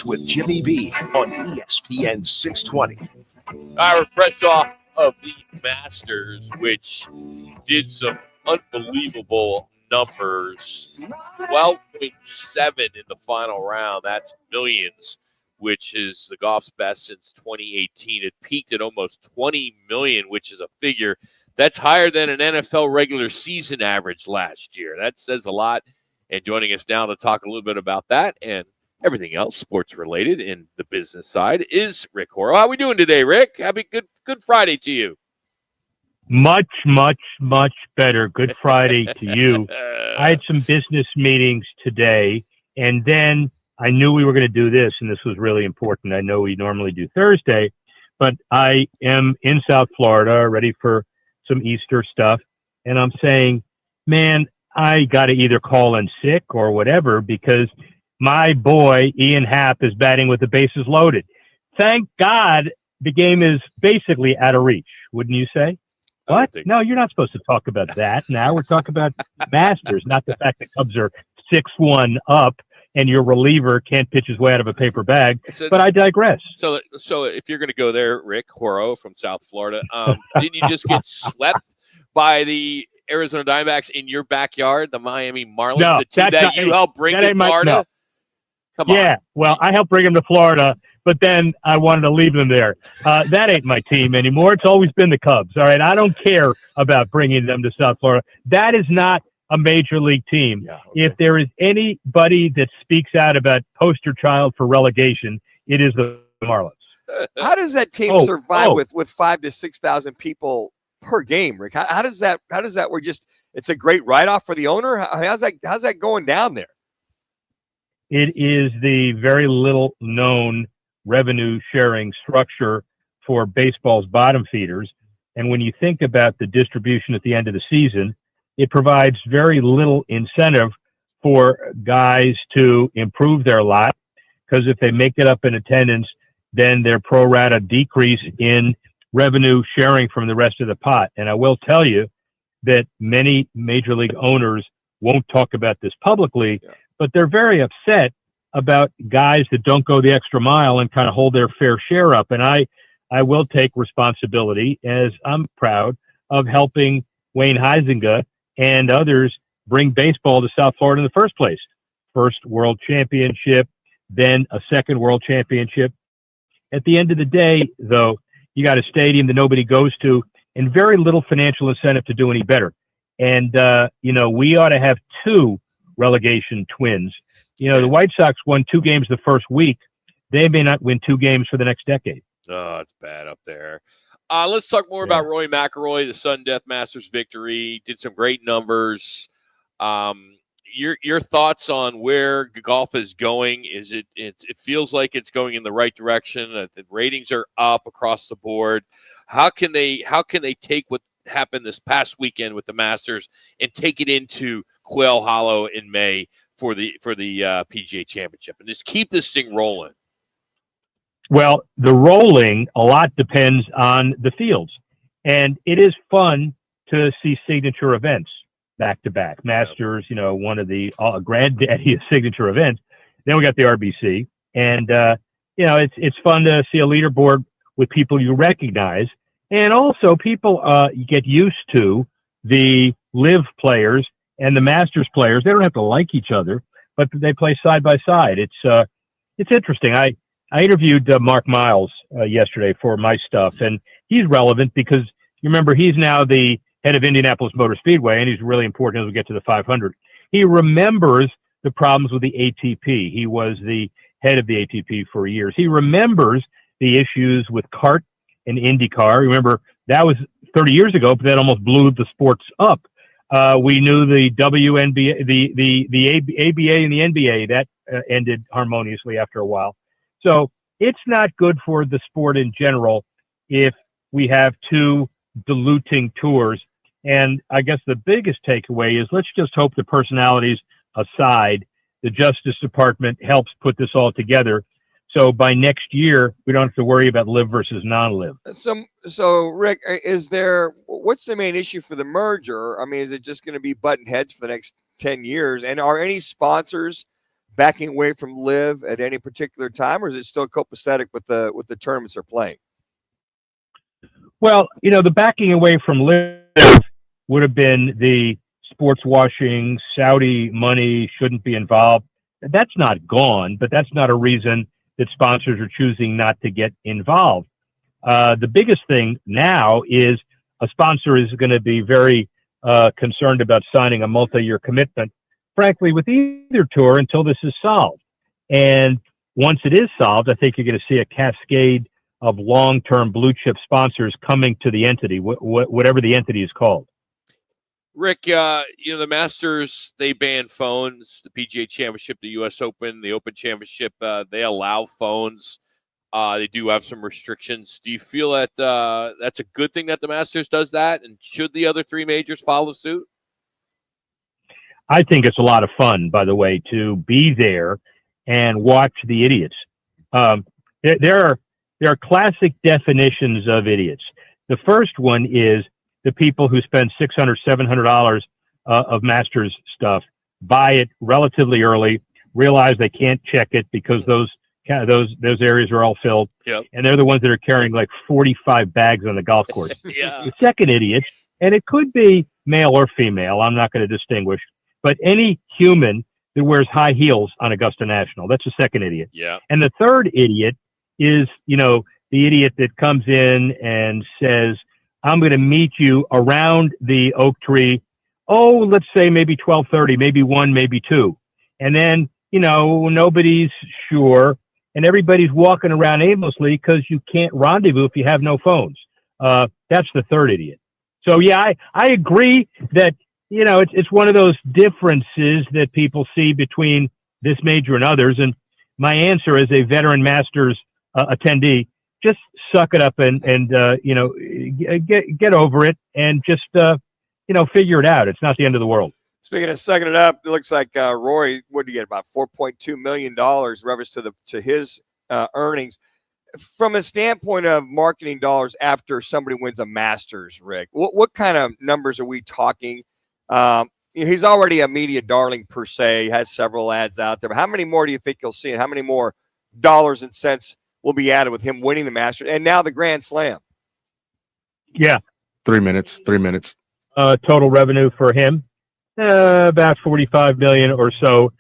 with Jimmy B on ESPN 620. We're fresh off of the Masters, which did some unbelievable numbers. 12.7 in the final round. That's millions, which is the golf's best since 2018. It peaked at almost 20 million, which is a figure that's higher than an NFL regular season average last year. That says a lot. And joining us now to talk a little bit about that and everything else sports related in the business side is Rick Horrow. How are we doing today, Rick? Happy good Friday to you. Much, much, much better. Good Friday to you. I had some business meetings today, and then I knew we were going to do this, and this was really important. I know we normally do Thursday, but I am in South Florida, ready for some Easter stuff, and I'm saying, man, I got to either call in sick or whatever because my boy, Ian Happ, is batting with the bases loaded. Thank God the game is basically out of reach, wouldn't you say? What? No, you're not supposed to talk about that now. We're talking about Masters, not the fact that Cubs are 6-1 up and your reliever can't pitch his way out of a paper bag. But I digress. So if you're going to go there, Rick Horrow from South Florida, didn't you just get swept by the Arizona Diamondbacks in your backyard, the Miami Marlins, no, the team that you helped bring to Florida? No. Come on. Yeah, well, I helped bring them to Florida, but then I wanted to leave them there. That ain't my team anymore. It's always been the Cubs, all right? I don't care about bringing them to South Florida. That is not a major league team. Yeah, okay. If there is anybody that speaks out about poster child for relegation, it is the Marlins. How does that team survive with 5,000 to 6,000 people per game, Rick? How does that work? Just it's a great write-off for the owner. How's that going down there? It is the very little known revenue sharing structure for baseball's bottom feeders. And when you think about the distribution at the end of the season, it provides very little incentive for guys to improve their lot, because if they make it up in attendance, then their pro rata decrease in revenue sharing from the rest of the pot. And I will tell you that many major league owners won't talk about this publicly, but they're very upset about guys that don't go the extra mile and kind of hold their fair share up. And I will take responsibility, as I'm proud of helping Wayne Huizenga and others bring baseball to South Florida in the first place. First world championship, then a second world championship. At the end of the day, though, you got a stadium that nobody goes to and very little financial incentive to do any better. And, we ought to have two relegation twins. The White Sox won 2 games the first week. They may not win 2 games for the next decade. Oh, it's bad up there. Let's talk more about Rory McIlroy, the sudden death Masters victory. Did some great numbers. Your thoughts on where golf is going? Is it feels like it's going in the right direction? The ratings are up across the board. How can they take what happened this past weekend with the Masters and take it into Quail Hollow in May for the PGA Championship and just keep this thing rolling? Well, the rolling a lot depends on the fields, and it is fun to see signature events back to back. Masters, one of the granddaddy of signature events. Then we got the RBC, and it's fun to see a leaderboard with people you recognize, and also people you get used to the LIV players and the Masters players. They don't have to like each other, but they play side by side. It's interesting. I interviewed Mark Miles yesterday for my stuff, and he's relevant because you remember he's now the head of Indianapolis Motor Speedway, and he's really important as we get to the 500. He remembers the problems with the ATP. He was the head of the ATP for years. He remembers the issues with CART and IndyCar. Remember, that was 30 years ago, but that almost blew the sports up. We knew the WNBA, the ABA and the NBA, that ended harmoniously after a while. So it's not good for the sport in general if we have 2 diluting tours. And I guess the biggest takeaway is let's just hope the personalities aside, the Justice Department helps put this all together. So by next year, we don't have to worry about live versus non-live. So Rick, what's the main issue for the merger? I mean, is it just going to be button heads for the next 10 years? And are any sponsors backing away from Liv at any particular time, or is it still copacetic with the tournaments they're playing? Well, the backing away from Liv would have been the sports washing, Saudi money shouldn't be involved. That's not gone, but that's not a reason that sponsors are choosing not to get involved. The biggest thing now is a sponsor is going to be very concerned about signing a multi-year commitment, frankly, with either tour until this is solved. And once it is solved, I think you're going to see a cascade of long-term blue-chip sponsors coming to the entity, whatever the entity is called. Rick, the Masters, they ban phones. The PGA Championship, the U.S. Open, the Open Championship, they allow phones. They do have some restrictions. Do you feel that that's a good thing that the Masters does that? And should the other three majors follow suit? I think it's a lot of fun, by the way, to be there and watch the idiots. There are classic definitions of idiots. The first one is the people who spend $600, $700 of Masters stuff, buy it relatively early, realize they can't check it because those areas are all filled, yep. And they're the ones that are carrying like 45 bags on the golf course. Yeah. The second idiot, and it could be male or female, I'm not going to distinguish, but any human that wears high heels on Augusta National, that's the second idiot. Yeah. And the third idiot is, the idiot that comes in and says, I'm going to meet you around the oak tree. Oh, let's say maybe 12:30, maybe 1, maybe 2. And then, nobody's sure. And everybody's walking around aimlessly because you can't rendezvous if you have no phones. That's the third idiot. So, yeah, I agree that, it's one of those differences that people see between this major and others. And my answer as a veteran Masters attendee, just suck it up and get over it and just, figure it out. It's not the end of the world. Speaking of sucking it up, it looks like Rory, what did you get, about $4.2 million reference to his earnings. From a standpoint of marketing dollars after somebody wins a Masters, Rick, what kind of numbers are we talking? He's already a media darling per se. He has several ads out there. But how many more do you think you'll see, and how many more dollars and cents will be added with him winning the Masters and now the Grand Slam? Yeah. 3 minutes. Total revenue for him, about 45 million or so.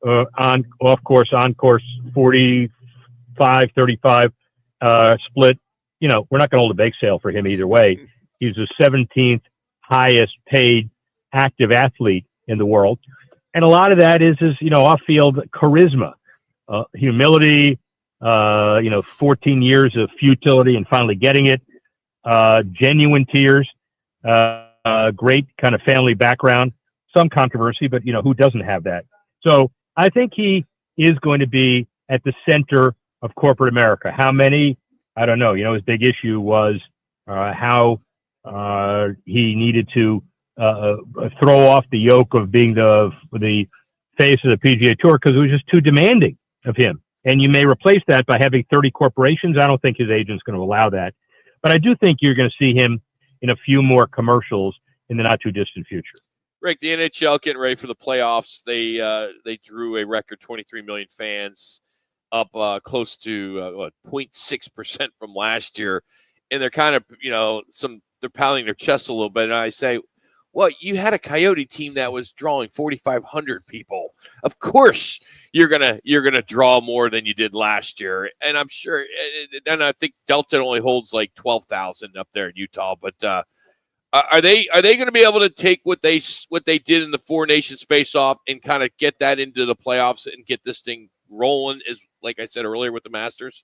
Off course, on course, 45, 35, split. We're not going to hold a bake sale for him either way. He's the 17th highest paid active athlete in the world. And a lot of that is off-field charisma, humility, 14 years of futility and finally getting it, genuine tears, great kind of family background, some controversy, but who doesn't have that? So I think he is going to be at the center of corporate America. How many? I don't know. His big issue was how he needed to throw off the yoke of being the face of the PGA Tour because it was just too demanding of him. And you may replace that by having 30 corporations. I don't think his agent's going to allow that. But I do think you're going to see him in a few more commercials in the not-too-distant future. Rick, the NHL getting ready for the playoffs. They drew a record 23 million fans, up close to 0.6% from last year. And they're kind of, they're pounding their chest a little bit. And I say, well, you had a Coyote team that was drawing 4,500 people. Of course you're gonna draw more than you did last year. And I'm sure, and I think Delta only holds like 12,000 up there in Utah. But are they going to be able to take what they did in the Four Nations face-off and kind of get that into the playoffs and get this thing rolling? As like I said earlier with the Masters.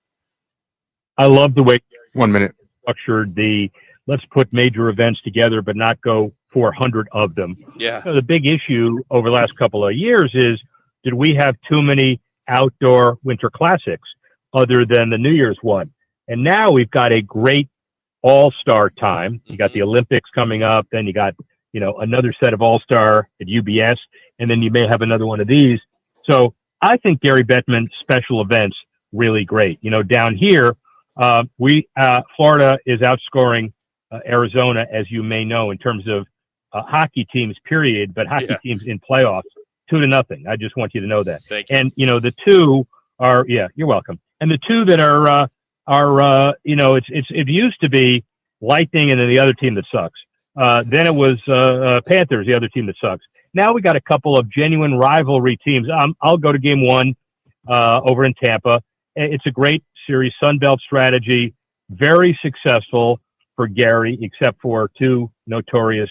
I love the way 1 minute structured the let's put major events together, but not go 400 of them. Yeah. So the big issue over the last couple of years is, did we have too many outdoor winter classics other than the New Year's one? And now we've got a great all-star time. You got the Olympics coming up, then you got, another set of all-star at UBS, and then you may have another one of these. So I think Gary Bettman special events really great. Down here, Florida is outscoring Arizona, as you may know, in terms of hockey teams, period, but hockey teams in playoffs. 2-0. I just want you to know that. Thank you. And the two are, you're welcome. And the two that are it used to be Lightning and then the other team that sucks. Then it was Panthers, the other team that sucks. Now we got a couple of genuine rivalry teams. I'll go to game one over in Tampa. It's a great series, Sunbelt strategy, very successful for Gary, except for two notorious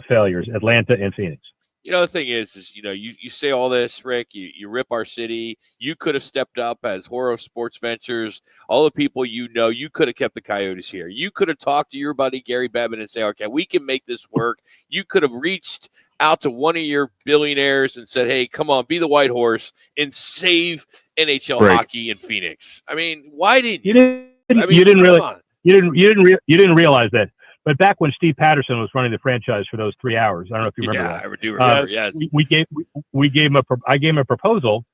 failures, Atlanta and Phoenix. The thing is you say all this, Rick, you rip our city. You could have stepped up as Horrow Sports Ventures, all the people you could have kept the Coyotes here. You could have talked to your buddy Gary Bettman and say, okay, we can make this work. You could have reached out to one of your billionaires and said, hey, come on, be the white horse and save NHL hockey in Phoenix. I mean, why didn't you? You didn't realize that. But back when Steve Patterson was running the franchise for those 3 hours, I don't know if you remember that. I do remember. Yes, I gave him a proposal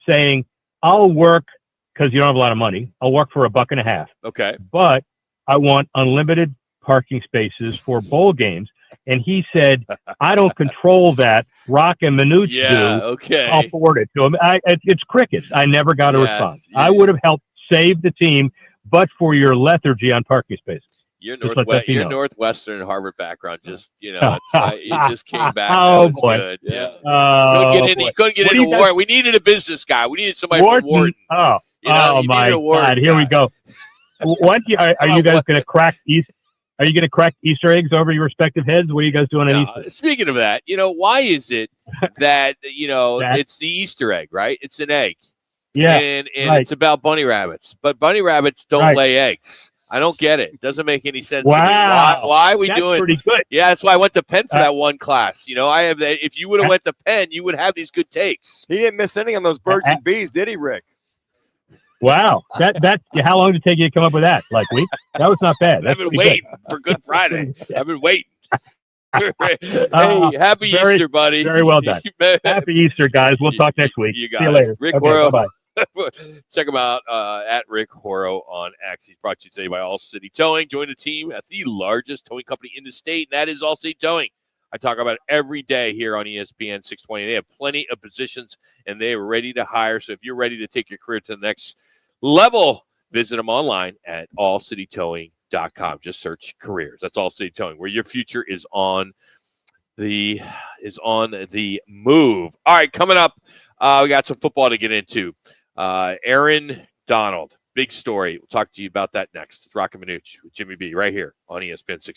saying, I'll work because you don't have a lot of money. I'll work for $1.50. Okay, but I want unlimited parking spaces for bowl games. And he said, I don't control that. Rock and Minuch do. Okay. I'll forward it to him. It's crickets. I never got a response. Yeah. I would have helped save the team, but for your lethargy on parking spaces. Your Northwestern Harvard background, it's it just came back. Oh boy! Good. Yeah. Couldn't get into Wharton. We needed a business guy. We needed somebody from Wharton. Oh my God! Here we go. What are you guys going to crack East? Are you going to crack Easter eggs over your respective heads? What are you guys doing on Easter? Speaking of that, why is it that it's the Easter egg, right? It's an egg. Yeah. And it's about bunny rabbits, but bunny rabbits don't lay eggs. I don't get it. It doesn't make any sense to me. Why are we doing? Pretty good. Yeah, that's why I went to Penn for that one class. I have that. If you would have went to Penn, you would have these good takes. He didn't miss any on those birds and bees, did he, Rick? Wow. That how long did it take you to come up with that? Like week? That was not bad. I've been waiting for Good Friday. I've been waiting. Hey, happy Easter, buddy. Very well done. Happy Easter, guys. We'll talk next week. You guys. See you later. Rick Horrow. Bye-bye. Check him out at Rick Horrow on X. He's brought to you today by All City Towing. Join the team at the largest towing company in the state, and that is All City Towing. I talk about it every day here on ESPN 620. They have plenty of positions, and they are ready to hire. So if you're ready to take your career to the next level, visit them online at allcitytowing.com. Just search careers. That's All City Towing, where your future is on the move. All right, coming up, we got some football to get into. Aaron Donald, big story. We'll talk to you about that next. It's Rock and Minuch with Jimmy B right here on ESPN 620.